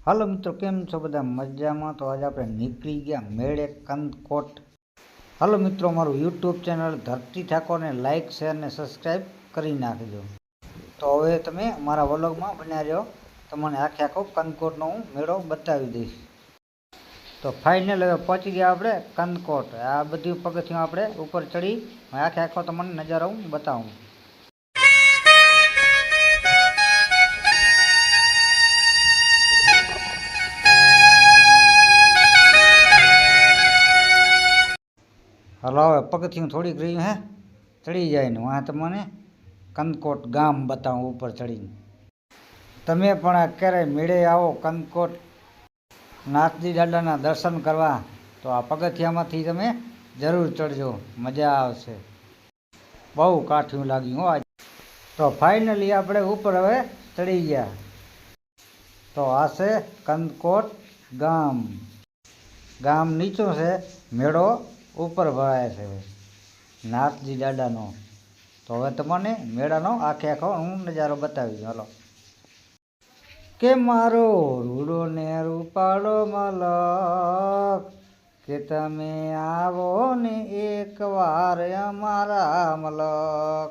હાલો મિત્રો, કેમ છો બધા? મજામાં? તો આજે આપણે નીકળી ગયા મેળે કંદકોટ. હાલો મિત્રો, મારું યુટ્યુબ ચેનલ ધરતી ઠાકોરને લાઇક શેર ને સબસ્ક્રાઈબ કરી નાખજો. તો હવે તમે મારા વ્લોગમાં બન્યા રહ્યો, તમને આખો કંદકોટનો હું મેળો બતાવી દઈશ. તો ફાઇનલ હવે પહોંચી ગયા આપણે કંદકોટ. આ બધી પગથિયું આપણે ઉપર ચડી આખો તમને નજારો હું બતાવું. હલો, હવે પગથિયું થોડીક રહ્યું હે ચડી જાય ને વાં તમને કંદકોટ ગામ બતાવું ઉપર ચડીને. તમે પણ ક્યારેય મેળે આવો કંદકોટ નાથજી દાદાના દર્શન કરવા તો આ પગથિયામાંથી તમે જરૂર ચડજો, મજા આવશે. બહુ કાઠું લાગ્યું હો આજ. તો ફાઇનલી આપણે ઉપર હવે ચડી ગયા. તો આ છે કંદકોટ ગામ. ગામ નીચું છે, મેળો ઉપર ભરાય છે નાથજી દાદાનો. તો હવે તમને મેળાનો આખો હું નજારો બતાવી દઉં. હાલો. કે મારો રૂડો ને રૂપાળો મલક, કે તમે આવો ને એક વાર અમારા મલક,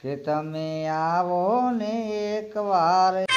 કે તમે આવો ને એક વાર.